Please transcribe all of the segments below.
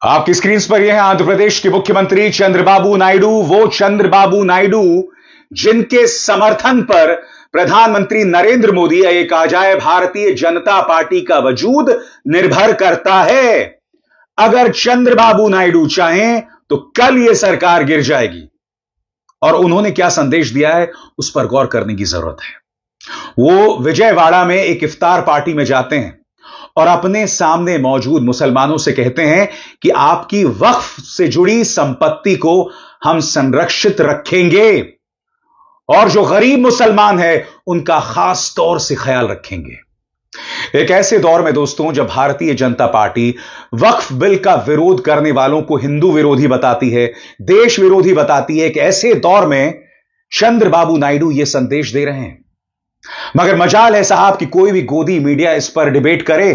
आपकी स्क्रीन पर यह है आंध्र प्रदेश के मुख्यमंत्री चंद्रबाबू नायडू, वो चंद्रबाबू नायडू जिनके समर्थन पर प्रधानमंत्री नरेंद्र मोदी, एक कहा जाए भारतीय जनता पार्टी का वजूद निर्भर करता है। अगर चंद्रबाबू नायडू चाहें तो कल यह सरकार गिर जाएगी। और उन्होंने क्या संदेश दिया है उस पर गौर करने की जरूरत है। वो विजयवाड़ा में एक इफ्तार पार्टी में जाते हैं और अपने सामने मौजूद मुसलमानों से कहते हैं कि आपकी वक्फ से जुड़ी संपत्ति को हम संरक्षित रखेंगे और जो गरीब मुसलमान है उनका खास तौर से ख्याल रखेंगे। एक ऐसे दौर में दोस्तों, जब भारतीय जनता पार्टी वक्फ बिल का विरोध करने वालों को हिंदू विरोधी बताती है, देश विरोधी बताती है, एक ऐसे दौर में चंद्रबाबू नायडू यह संदेश दे रहे हैं। मगर मजाल है साहब कि कोई भी गोदी मीडिया इस पर डिबेट करे,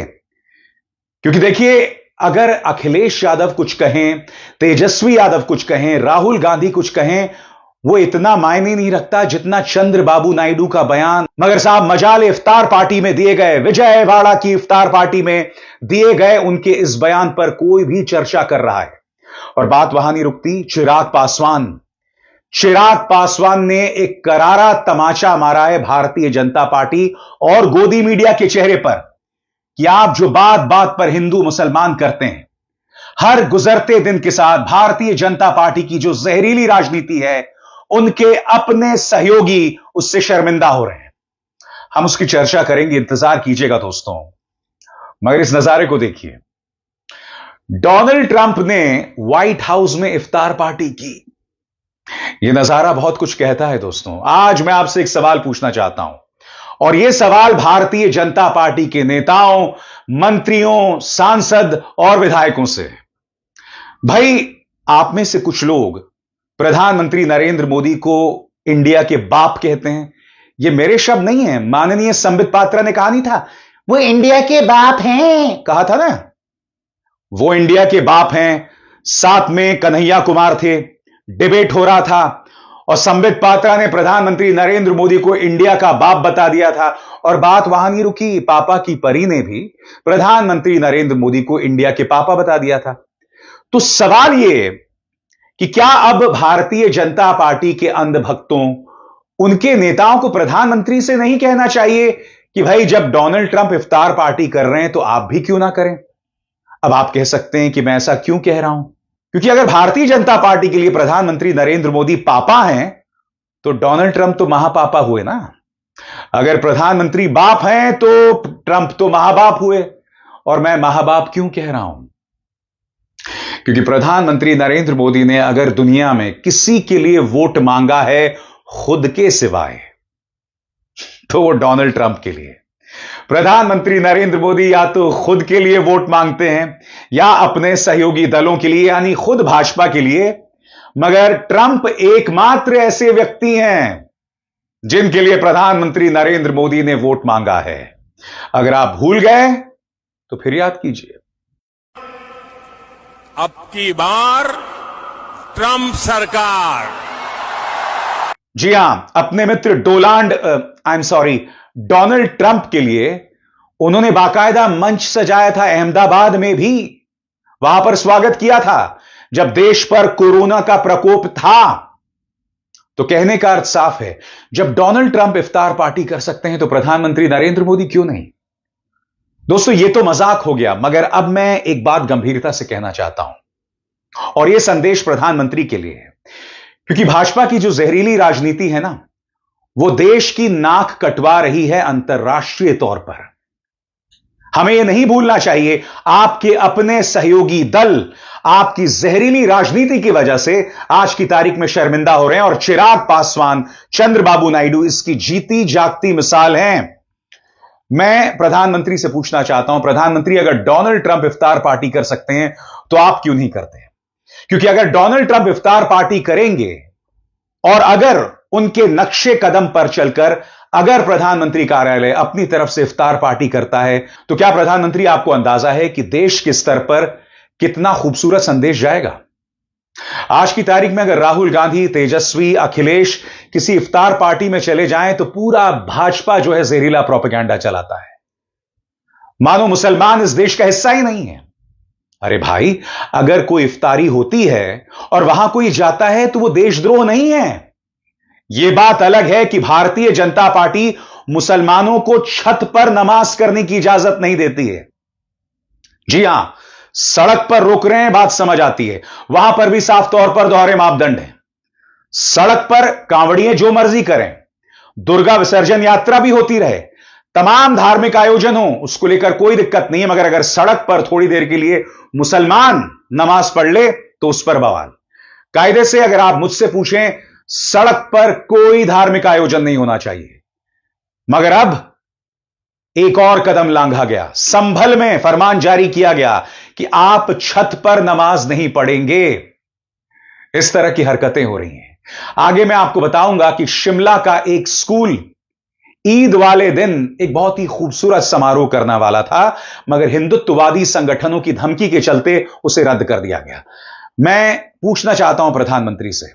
क्योंकि देखिए, अगर अखिलेश यादव कुछ कहें, तेजस्वी यादव कुछ कहें, राहुल गांधी कुछ कहें, वो इतना मायने नहीं रखता जितना चंद्रबाबू नायडू का बयान। मगर साहब, मजाल इफ्तार पार्टी में दिए गए, विजयवाड़ा की इफ्तार पार्टी में दिए गए उनके इस बयान पर कोई भी चर्चा कर रहा है। और बात वहां नहीं रुकती। चिराग पासवान ने एक करारा तमाचा मारा है भारतीय जनता पार्टी और गोदी मीडिया के चेहरे पर कि आप जो बात बात पर हिंदू मुसलमान करते हैं, हर गुजरते दिन के साथ भारतीय जनता पार्टी की जो जहरीली राजनीति है, उनके अपने सहयोगी उससे शर्मिंदा हो रहे हैं। हम उसकी चर्चा करेंगे, इंतजार कीजिएगा दोस्तों। मगर इस नजारे को देखिए, डोनाल्ड ट्रंप ने व्हाइट हाउस में इफ्तार पार्टी की। यह नजारा बहुत कुछ कहता है दोस्तों। आज मैं आपसे एक सवाल पूछना चाहता हूं, और यह सवाल भारतीय जनता पार्टी के नेताओं, मंत्रियों, सांसद और विधायकों से। भाई, आप में से कुछ लोग प्रधानमंत्री नरेंद्र मोदी को इंडिया के बाप कहते हैं। यह मेरे शब्द नहीं है, माननीय संबित पात्रा ने कहा नहीं था वो इंडिया के बाप हैं, कहा था ना, वो इंडिया के बाप हैं। साथ में कन्हैया कुमार थे, डिबेट हो रहा था और संबित पात्रा ने प्रधानमंत्री नरेंद्र मोदी को इंडिया का बाप बता दिया था। और बात वहां नहीं रुकी, पापा की परी ने भी प्रधानमंत्री नरेंद्र मोदी को इंडिया के पापा बता दिया था। तो सवाल यह कि क्या अब भारतीय जनता पार्टी के अंधभक्तों, उनके नेताओं को प्रधानमंत्री से नहीं कहना चाहिए कि भाई, जब डोनाल्ड ट्रंप इफ्तार पार्टी कर रहे हैं तो आप भी क्यों ना करें? अब आप कह सकते हैं कि मैं ऐसा क्यों कह रहा हूं, क्योंकि अगर भारतीय जनता पार्टी के लिए प्रधानमंत्री नरेंद्र मोदी पापा हैं तो डोनाल्ड ट्रंप तो महापापा हुए ना। अगर प्रधानमंत्री बाप हैं तो ट्रंप तो महाबाप हुए। और मैं महाबाप क्यों कह रहा हूं? क्योंकि प्रधानमंत्री नरेंद्र मोदी ने अगर दुनिया में किसी के लिए वोट मांगा है खुद के सिवाय, तो वो डोनाल्ड ट्रंप के लिए। प्रधानमंत्री नरेंद्र मोदी या तो खुद के लिए वोट मांगते हैं या अपने सहयोगी दलों के लिए, यानी खुद भाजपा के लिए। मगर ट्रंप एकमात्र ऐसे व्यक्ति हैं जिनके लिए प्रधानमंत्री नरेंद्र मोदी ने वोट मांगा है। अगर आप भूल गए तो फिर याद कीजिए। अब की बार ट्रंप सरकार। जी हां, अपने मित्र डोनाल्ड ट्रंप के लिए उन्होंने बाकायदा मंच सजाया था। अहमदाबाद में भी वहां पर स्वागत किया था जब देश पर कोरोना का प्रकोप था। तो कहने का अर्थ साफ है, जब डोनाल्ड ट्रंप इफ्तार पार्टी कर सकते हैं तो प्रधानमंत्री नरेंद्र मोदी क्यों नहीं? दोस्तों, यह तो मजाक हो गया, मगर अब मैं एक बात गंभीरता से कहना चाहता हूं, और यह संदेश प्रधानमंत्री के लिए है। क्योंकि भाजपा की जो जहरीली राजनीति है ना, वो देश की नाक कटवा रही है अंतर्राष्ट्रीय तौर पर। हमें यह नहीं भूलना चाहिए, आपके अपने सहयोगी दल आपकी जहरीली राजनीति की वजह से आज की तारीख में शर्मिंदा हो रहे हैं। और चिराग पासवान, चंद्रबाबू नायडू इसकी जीती जागती मिसाल हैं। मैं प्रधानमंत्री से पूछना चाहता हूं, प्रधानमंत्री, अगर डोनाल्ड ट्रंप इफ्तार पार्टी कर सकते हैं तो आप क्यों नहीं करते? क्योंकि अगर डोनाल्ड ट्रंप इफ्तार पार्टी करेंगे और अगर उनके नक्शे कदम पर चलकर अगर प्रधानमंत्री कार्यालय अपनी तरफ से इफ्तार पार्टी करता है, तो क्या प्रधानमंत्री, आपको अंदाजा है कि देश के स्तर पर कितना खूबसूरत संदेश जाएगा? आज की तारीख में अगर राहुल गांधी, तेजस्वी, अखिलेश किसी इफ्तार पार्टी में चले जाएं तो पूरा भाजपा जो है जहरीला प्रोपेगेंडा चलाता है, मानो मुसलमान इस देश का हिस्सा ही नहीं है। अरे भाई, अगर कोई इफ्तारी होती है और वहां कोई जाता है तो वो देशद्रोह नहीं है। यह बात अलग है कि भारतीय जनता पार्टी मुसलमानों को छत पर नमाज करने की इजाजत नहीं देती है। जी हां, सड़क पर रोक रहे हैं, बात समझ आती है। वहां पर भी साफ तौर पर दोहरे मापदंड हैं। सड़क पर कांवड़िए जो मर्जी करें, दुर्गा विसर्जन यात्रा भी होती रहे, तमाम धार्मिक आयोजन हो, उसको लेकर कोई दिक्कत नहीं है। मगर अगर सड़क पर थोड़ी देर के लिए मुसलमान नमाज पढ़ ले तो उस पर बवाल। कायदे से अगर आप मुझसे पूछें, सड़क पर कोई धार्मिक आयोजन नहीं होना चाहिए। मगर अब एक और कदम लांघा गया। संभल में फरमान जारी किया गया कि आप छत पर नमाज नहीं पढ़ेंगे। इस तरह की हरकतें हो रही हैं। आगे मैं आपको बताऊंगा कि शिमला का एक स्कूल ईद वाले दिन एक बहुत ही खूबसूरत समारोह करने वाला था, मगर हिंदुत्ववादी संगठनों की धमकी के चलते उसे रद्द कर दिया गया। मैं पूछना चाहता हूं प्रधानमंत्री से,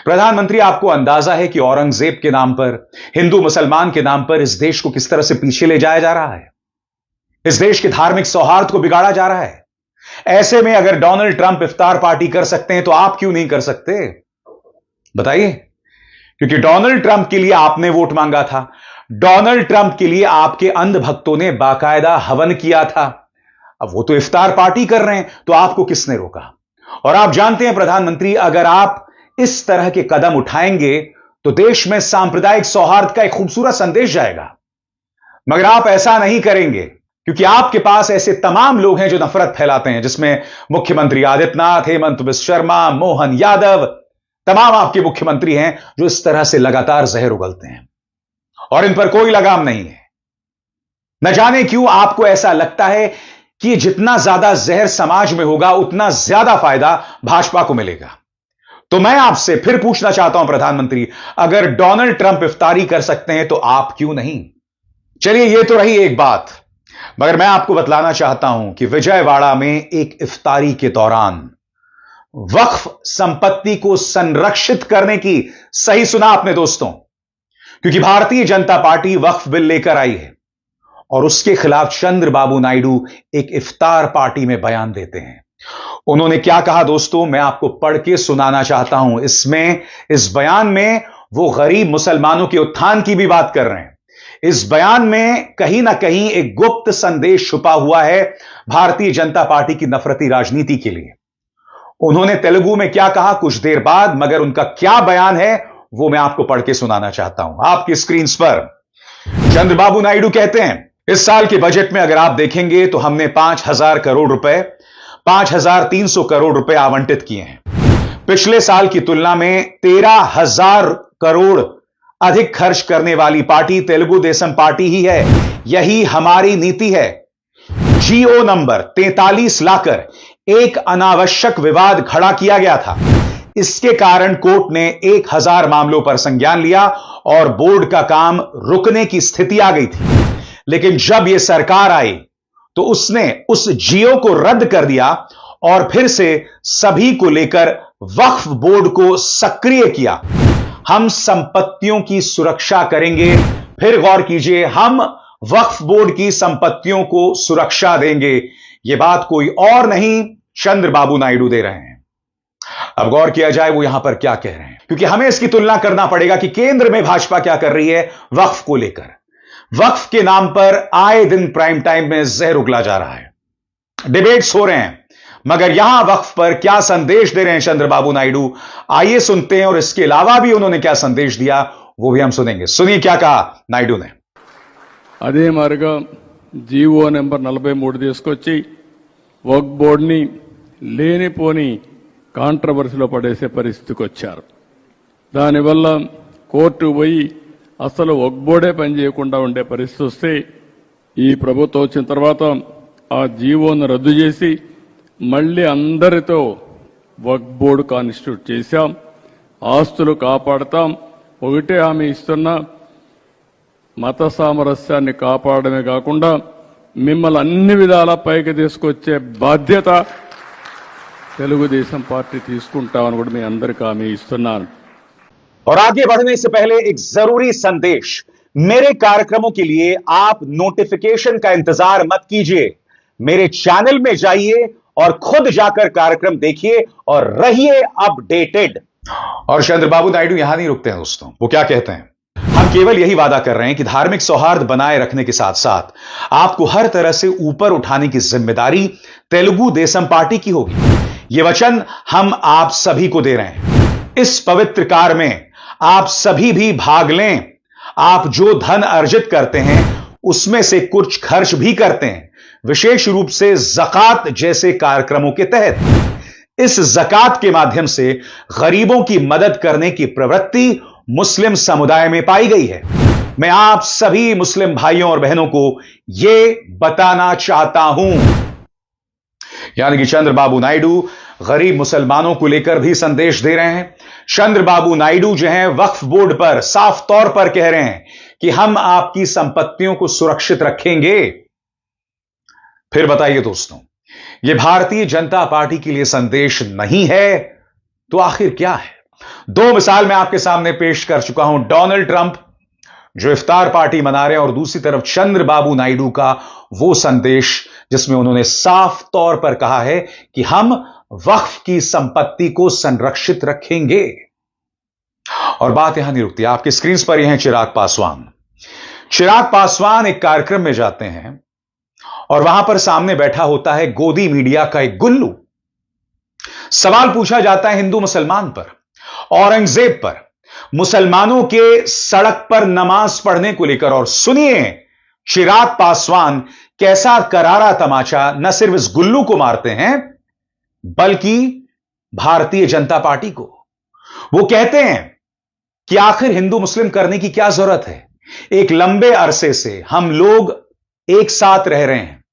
प्रधानमंत्री, आपको अंदाजा है कि औरंगजेब के नाम पर, हिंदू मुसलमान के नाम पर इस देश को किस तरह से पीछे ले जाया जा रहा है? इस देश के धार्मिक सौहार्द को बिगाड़ा जा रहा है। ऐसे में अगर डोनाल्ड ट्रंप इफ्तार पार्टी कर सकते हैं तो आप क्यों नहीं कर सकते? बताइए। क्योंकि डोनाल्ड ट्रंप के लिए आपने वोट मांगा था, डोनाल्ड ट्रंप के लिए आपके अंध भक्तों ने बाकायदा हवन किया था। अब वो तो इफ्तार पार्टी कर रहे हैं, तो आपको किसने रोका? और आप जानते हैं प्रधानमंत्री, अगर आप इस तरह के कदम उठाएंगे तो देश में सांप्रदायिक सौहार्द का एक खूबसूरत संदेश जाएगा। मगर आप ऐसा नहीं करेंगे, क्योंकि आपके पास ऐसे तमाम लोग हैं जो नफरत फैलाते हैं, जिसमें मुख्यमंत्री आदित्यनाथ, हेमंत बिस्वा शर्मा, मोहन यादव, तमाम आपके मुख्यमंत्री हैं जो इस तरह से लगातार जहर उगलते हैं और इन पर कोई लगाम नहीं है। न जाने क्यों आपको ऐसा लगता है कि जितना ज्यादा जहर समाज में होगा उतना ज्यादा फायदा भाजपा को मिलेगा। तो मैं आपसे फिर पूछना चाहता हूं प्रधानमंत्री, अगर डोनाल्ड ट्रंप इफ्तारी कर सकते हैं तो आप क्यों नहीं? चलिए, यह तो रही एक बात, मगर मैं आपको बतलाना चाहता हूं कि विजयवाड़ा में एक इफ्तारी के दौरान वक्फ संपत्ति को संरक्षित करने की, सही सुना आपने दोस्तों, क्योंकि भारतीय जनता पार्टी वक्फ बिल लेकर आई है और उसके खिलाफ चंद्रबाबू नायडू एक इफ्तार पार्टी में बयान देते हैं। उन्होंने क्या कहा दोस्तों, मैं आपको पढ़ के सुनाना चाहता हूं। इस बयान में वो गरीब मुसलमानों के उत्थान की भी बात कर रहे हैं। इस बयान में कहीं ना कहीं एक गुप्त संदेश छुपा हुआ है भारतीय जनता पार्टी की नफरती राजनीति के लिए। उन्होंने तेलुगु में क्या कहा कुछ देर बाद, मगर उनका क्या बयान है वो मैं आपको पढ़ के सुनाना चाहता हूं। आपकी स्क्रीन पर चंद्रबाबू नायडू कहते हैं, इस साल के बजट में अगर आप देखेंगे तो हमने 5,000 करोड़ रुपए, 5,300 करोड़ रुपए आवंटित किए हैं। पिछले साल की तुलना में 13,000 करोड़ अधिक खर्च करने वाली पार्टी तेलुगु देशम पार्टी ही है। यही हमारी नीति है। जीओ नंबर 43 लाकर एक अनावश्यक विवाद खड़ा किया गया था। इसके कारण कोर्ट ने 1,000 मामलों पर संज्ञान लिया और बोर्ड का काम रुकने की स्थिति आ गई थी। लेकिन जब यह सरकार आई तो उसने उस जीओ को रद्द कर दिया और फिर से सभी को लेकर वक्फ बोर्ड को सक्रिय किया। हम संपत्तियों की सुरक्षा करेंगे। फिर गौर कीजिए, हम वक्फ बोर्ड की संपत्तियों को सुरक्षा देंगे। यह बात कोई और नहीं, चंद्रबाबू नायडू दे रहे हैं। अब गौर किया जाए वो यहां पर क्या कह रहे हैं, क्योंकि हमें इसकी तुलना करना पड़ेगा कि केंद्र में भाजपा क्या कर रही है वक्फ को लेकर। वक्फ के नाम पर आए दिन प्राइम टाइम में जहर उगला जा रहा है, डिबेट्स हो रहे हैं, मगर यहां वक्फ पर क्या संदेश दे रहे हैं चंद्रबाबू नायडू, आइए सुनते हैं। और इसके अलावा भी उन्होंने क्या संदेश दिया वो भी हम सुनेंगे। सुनिए क्या कहा नायडू ने। అదే మారుగా జీవో నెంబర్ 43 తీసుకొచ్చి వక్ఫ్ బోర్డుని లేనిపోని కాంట్రవర్సీలో పడేసే పరిస్థితికి వచ్చారు. దానివల్ల కోర్టు పోయి అసలు వక్ఫ్ బోర్డే పనిచేయకుండా ఉండే పరిస్థితి వస్తే ఈ ప్రభుత్వం వచ్చిన తర్వాత ఆ జీవోను రద్దు చేసి మళ్లీ అందరితో వక్ఫ్ బోర్డు కాన్స్టిట్యూట్ చేశాం. ఆస్తులు కాపాడతాం. ఒకటే హామీ ఇస్తున్నా, మత సామరస్యాన్ని కాపాడమే కాకుండా మిమ్మల్ని అన్ని విధాలా పైకి తీసుకొచ్చే బాధ్యత తెలుగుదేశం పార్టీ తీసుకుంటామని కూడా మీ అందరికీ హామీ ఇస్తున్నాను. और आगे बढ़ने से पहले एक जरूरी संदेश, मेरे कार्यक्रमों के लिए आप नोटिफिकेशन का इंतजार मत कीजिए, मेरे चैनल में जाइए और खुद जाकर कार्यक्रम देखिए और रहिए अपडेटेड। और चंद्रबाबू नायडू यहां नहीं रुकते हैं दोस्तों, वो क्या कहते हैं, हम केवल यही वादा कर रहे हैं कि धार्मिक सौहार्द बनाए रखने के साथ साथ आपको हर तरह से ऊपर उठाने की जिम्मेदारी तेलुगु देशम पार्टी की होगी। यह वचन हम आप सभी को दे रहे हैं। इस पवित्र कार्य में आप सभी भी भाग लें। आप जो धन अर्जित करते हैं उसमें से कुछ खर्च भी करते हैं, विशेष रूप से ज़कात जैसे कार्यक्रमों के तहत। इस ज़कात के माध्यम से गरीबों की मदद करने की प्रवृत्ति मुस्लिम समुदाय में पाई गई है। मैं आप सभी मुस्लिम भाइयों और बहनों को यह बताना चाहता हूं। यानी कि चंद्रबाबू नायडू गरीब मुसलमानों को लेकर भी संदेश दे रहे हैं। चंद्रबाबू नायडू जो हैं वक्फ बोर्ड पर साफ तौर पर कह रहे हैं कि हम आपकी संपत्तियों को सुरक्षित रखेंगे। फिर बताइए दोस्तों, यह भारतीय जनता पार्टी के लिए संदेश नहीं है तो आखिर क्या है? दो मिसाल मैं आपके सामने पेश कर चुका हूं। डोनाल्ड ट्रंप जो इफ्तार पार्टी मना रहे हैं और दूसरी तरफ चंद्रबाबू नायडू का वो संदेश जिसमें उन्होंने साफ तौर पर कहा है कि हम वक्फ की संपत्ति को संरक्षित रखेंगे। और बात यहां नहीं रुकती, आपकी स्क्रीन पर यह है चिराग पासवान। चिराग पासवान एक कार्यक्रम में जाते हैं और वहां पर सामने बैठा होता है गोदी मीडिया का एक गुल्लू। सवाल पूछा जाता है हिंदू मुसलमान पर, औरंगजेब पर, मुसलमानों के सड़क पर नमाज पढ़ने को लेकर। और सुनिए चिराग पासवान कैसा करारा तमाचा न सिर्फ इस गुल्लू को मारते हैं बल्कि भारतीय जनता पार्टी को। वो कहते हैं कि आखिर हिंदू मुस्लिम करने की क्या जरूरत है? एक लंबे अरसे से हम लोग एक साथ रह रहे हैं।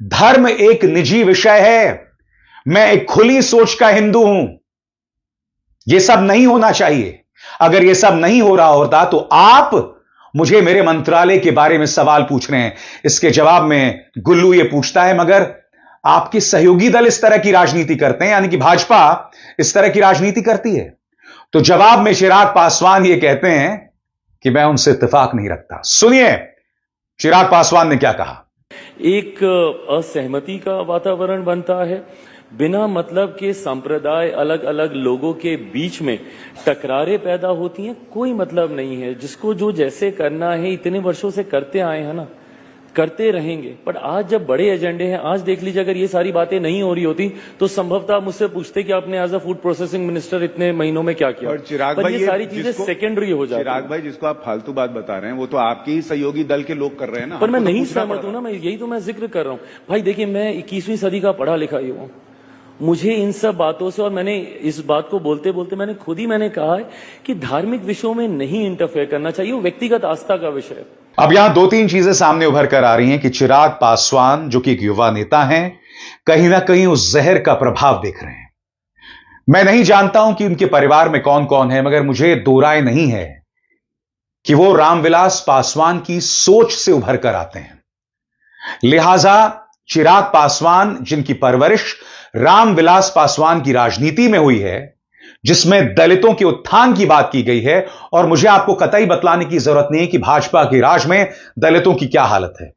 धर्म एक निजी विषय है। मैं एक खुली सोच का हिंदू हूं। यह सब नहीं होना चाहिए। अगर यह सब नहीं हो रहा होता तो आप मुझे मेरे मंत्रालय के बारे में सवाल पूछ रहे हैं। इसके जवाब में गुल्लू यह पूछता है, मगर आपके सहयोगी दल इस तरह की राजनीति करते हैं, यानी कि भाजपा इस तरह की राजनीति करती है। तो जवाब में चिराग पासवान यह कहते हैं कि मैं उनसे इत्तेफाक नहीं रखता। सुनिए चिराग पासवान ने क्या कहा। एक असहमति का वातावरण बनता है, बिना मतलब के संप्रदाय अलग अलग लोगों के बीच में टकरारें पैदा होती हैं। कोई मतलब नहीं है। जिसको जो जैसे करना है इतने वर्षों से करते आए हैं ना, करते रहेंगे। पर आज जब बड़े एजेंडे हैं, आज देख लीजिए, अगर ये सारी बातें नहीं हो रही होती तो संभवतः मुझसे पूछते कि आपने as a food processing minister इतने महीनों में क्या किया। और चिराग भाई, ये सारी चीजें सेकेंडरी हो जाती हैं। चिराग भाई, जिसको आप फालतू बात बता रहे हैं वो तो आपके ही सहयोगी दल के लोग कर रहे हैं ना। पर मैं नहीं सहमत हूं ना, मैं यही तो मैं जिक्र कर रहा हूं। भाई देखिए, मैं 21वीं सदी का पढ़ा लिखा ही हूं। मुझे इन सब बातों से, और मैंने इस बात को बोलते बोलते मैंने कहा है कि धार्मिक विषयों में नहीं इंटरफेयर करना चाहिए। वो व्यक्तिगत आस्था का विषय है। अब यहां दो तीन चीजें सामने उभर कर आ रही हैं कि चिराग पासवान जो कि एक युवा नेता हैं, कहीं ना कहीं उस जहर का प्रभाव देख रहे हैं। मैं नहीं जानता हूं कि उनके परिवार में कौन कौन है, मगर मुझे दो राय नहीं है कि वो रामविलास पासवान की सोच से उभर कर आते हैं। लिहाजा चिराग पासवान जिनकी परवरिश रामविलास पासवान की राजनीति में हुई है, जिसमें दलितों के उत्थान की बात की गई है, और मुझे आपको कतई बतलाने की जरूरत नहीं है कि भाजपा के राज में दलितों की क्या हालत है।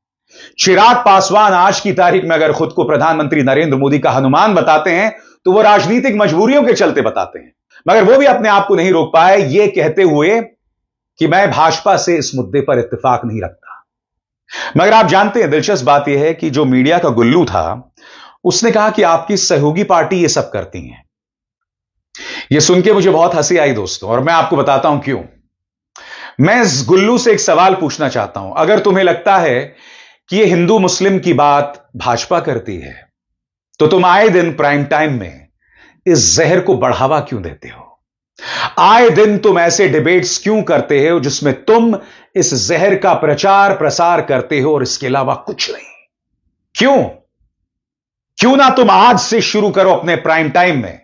चिराग पासवान आज की तारीख में अगर खुद को प्रधानमंत्री नरेंद्र मोदी का हनुमान बताते हैं तो वो राजनीतिक मजबूरियों के चलते बताते हैं, मगर वो भी अपने आप को नहीं रोक पाए ये कहते हुए कि मैं भाजपा से इस मुद्दे पर इत्तेफाक नहीं रखता। मगर आप जानते हैं, दिलचस्प बात यह है कि जो मीडिया का गुल्लू था उसने कहा कि आपकी सहयोगी पार्टी ये सब करती है। यह सुन के मुझे बहुत हंसी आई दोस्तों, और मैं आपको बताता हूं क्यों। मैं इस गुल्लू से एक सवाल पूछना चाहता हूं। अगर तुम्हें लगता है कि यह हिंदू मुस्लिम की बात भाजपा करती है तो तुम आए दिन प्राइम टाइम में इस जहर को बढ़ावा क्यों देते हो? आए दिन तुम ऐसे डिबेट्स क्यों करते हो जिसमें तुम इस जहर का प्रचार प्रसार करते हो और इसके अलावा कुछ नहीं? क्यों ना तुम आज से शुरू करो अपने प्राइम टाइम में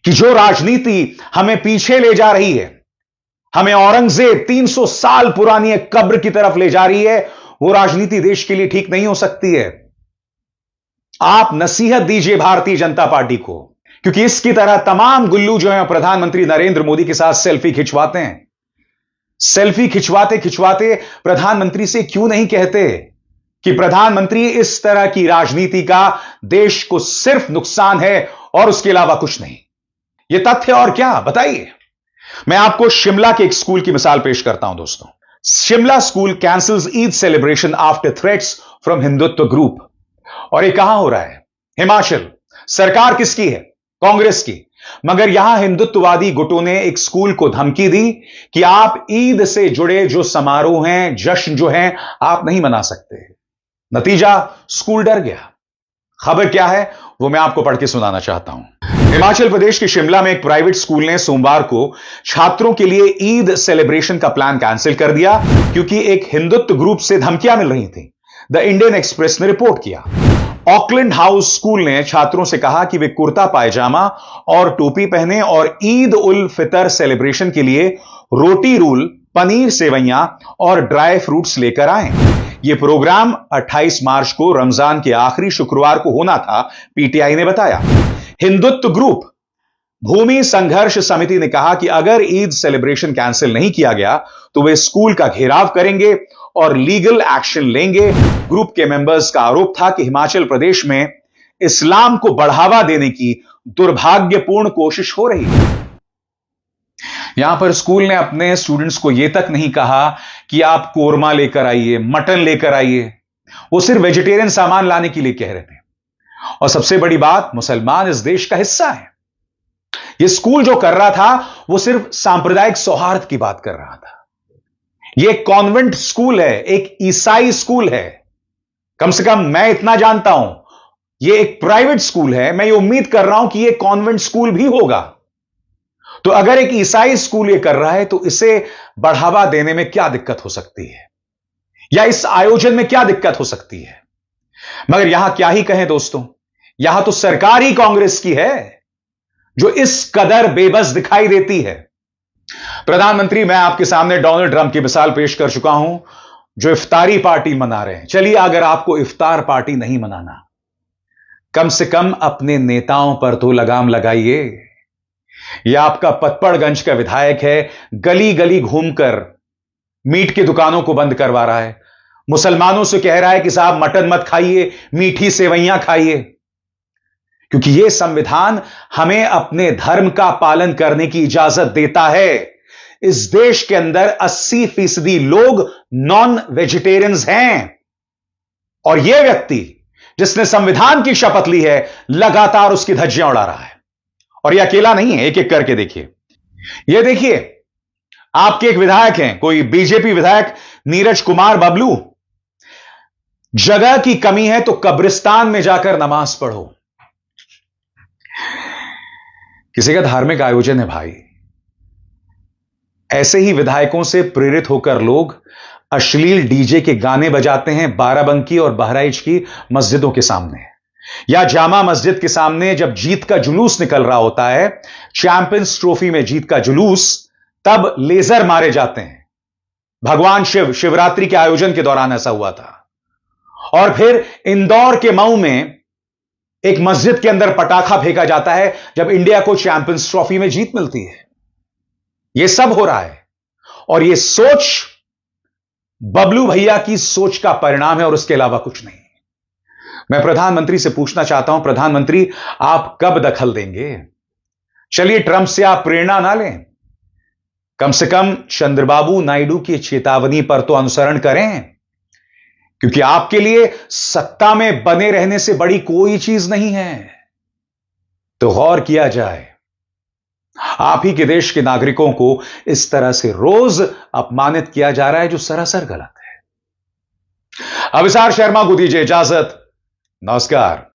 कि जो राजनीति हमें पीछे ले जा रही है, हमें औरंगजेब 300 साल पुरानी एक कब्र की तरफ ले जा रही है, वो राजनीति देश के लिए ठीक नहीं हो सकती है। आप नसीहत दीजिए भारतीय जनता पार्टी को, क्योंकि इसकी तरह तमाम गुल्लू जो हैं प्रधानमंत्री नरेंद्र मोदी के साथ सेल्फी खिंचवाते हैं। सेल्फी खिंचवाते खिंचवाते प्रधानमंत्री से क्यों नहीं कहते कि प्रधानमंत्री इस तरह की राजनीति का देश को सिर्फ नुकसान है और उसके अलावा कुछ नहीं। यह तथ्य और क्या, बताइए। मैं आपको शिमला के एक स्कूल की मिसाल पेश करता हूं दोस्तों। Shimla school cancels Eid celebration after threats from Hindutva group. और यह कहां हो रहा है? हिमाचल। सरकार किसकी है? कांग्रेस की। मगर यहां हिंदुत्ववादी गुटों ने एक स्कूल को धमकी दी कि आप ईद से जुड़े जो समारोह हैं, जश्न जो हैं, आप नहीं मना सकते। नतीजा, स्कूल डर गया। खबर क्या है वो मैं आपको पढ़ के सुनाना चाहता हूं। हिमाचल प्रदेश के शिमला में एक प्राइवेट स्कूल ने सोमवार को छात्रों के लिए ईद सेलिब्रेशन का प्लान कैंसिल कर दिया क्योंकि एक हिंदुत्व ग्रुप से धमकियां मिल रही थी। द इंडियन एक्सप्रेस ने रिपोर्ट किया। ऑकलैंड हाउस स्कूल ने छात्रों से कहा कि वे कुर्ता पायजामा और टोपी पहने और ईद उल फितर सेलिब्रेशन के लिए रोटी रूल, पनीर सेवैयां और ड्राई फ्रूट्स लेकर आए। यह प्रोग्राम 28 मार्च को रमजान के आखिरी शुक्रवार को होना था, पीटीआई ने बताया। हिंदुत्व ग्रुप भूमि संघर्ष समिति ने कहा कि अगर ईद सेलिब्रेशन कैंसिल नहीं किया गया तो वे स्कूल का घेराव करेंगे और लीगल एक्शन लेंगे। ग्रुप के मेंबर्स का आरोप था कि हिमाचल प्रदेश में इस्लाम को बढ़ावा देने की दुर्भाग्यपूर्ण कोशिश हो रही है। यहां पर स्कूल ने अपने स्टूडेंट्स को यह तक नहीं कहा कि आप कोरमा लेकर आइए, मटन लेकर आइए। वो सिर्फ वेजिटेरियन सामान लाने के लिए कह रहे थे। और सबसे बड़ी बात, मुसलमान इस देश का हिस्सा है। यह स्कूल जो कर रहा था वो सिर्फ सांप्रदायिक सौहार्द की बात कर रहा था। यह एक कॉन्वेंट स्कूल है, एक ईसाई स्कूल है। कम से कम मैं इतना जानता हूं, यह एक प्राइवेट स्कूल है। मैं ये उम्मीद कर रहा हूं कि यह कॉन्वेंट स्कूल भी होगा। तो अगर एक ईसाई स्कूल ये कर रहा है तो इसे बढ़ावा देने में क्या दिक्कत हो सकती है, या इस आयोजन में क्या दिक्कत हो सकती है? मगर यहां क्या ही कहें दोस्तों, यहां तो सरकार ही कांग्रेस की है जो इस कदर बेबस दिखाई देती है। प्रधानमंत्री, मैं आपके सामने डोनाल्ड ट्रंप की मिसाल पेश कर चुका हूं जो इफ्तारी पार्टी मना रहे हैं। चलिए, अगर आपको इफ्तार पार्टी नहीं मनाना, कम से कम अपने नेताओं पर तो लगाम लगाइए। यह आपका पतपड़गंज का विधायक है, गली गली घूमकर मीट की दुकानों को बंद करवा रहा है, मुसलमानों से कह रहा है कि साहब मटन मत खाइए, मीठी सेवैयां खाइए, क्योंकि यह संविधान हमें अपने धर्म का पालन करने की इजाजत देता है। इस देश के अंदर 80% लोग नॉन वेजिटेरियंस हैं और यह व्यक्ति जिसने संविधान की शपथ ली है लगातार उसकी धज्जियां उड़ा रहा है। और यह अकेला नहीं है, एक एक करके देखिए। यह देखिए, आपके एक विधायक हैं, कोई बीजेपी विधायक नीरज कुमार बबलू। जगह की कमी है तो कब्रिस्तान में जाकर नमाज पढ़ो। किसी का धार्मिक आयोजन है भाई। ऐसे ही विधायकों से प्रेरित होकर लोग अश्लील डीजे के गाने बजाते हैं बाराबंकी और बहराइच की मस्जिदों के सामने, या जामा मस्जिद के सामने जब जीत का जुलूस निकल रहा होता है, चैंपियंस ट्रॉफी में जीत का जुलूस, तब लेजर मारे जाते हैं। भगवान शिव शिवरात्रि के आयोजन के दौरान ऐसा हुआ था। और फिर इंदौर के मऊ में एक मस्जिद के अंदर पटाखा फेंका जाता है जब इंडिया को चैंपियंस ट्रॉफी में जीत मिलती है। यह सब हो रहा है और यह सोच बबलू भैया की सोच का परिणाम है और उसके अलावा कुछ नहीं। मैं प्रधानमंत्री से पूछना चाहता हूं, प्रधानमंत्री आप कब दखल देंगे? चलिए, ट्रंप से आप प्रेरणा ना लें, कम से कम चंद्रबाबू नायडू की चेतावनी पर तो अनुसरण करें, क्योंकि आपके लिए सत्ता में बने रहने से बड़ी कोई चीज नहीं है। तो गौर किया जाए, आप ही के देश के नागरिकों को इस तरह से रोज अपमानित किया जा रहा है जो सरासर गलत है। अभिसार शर्मा को दीजिए इजाजत। नमस्कार।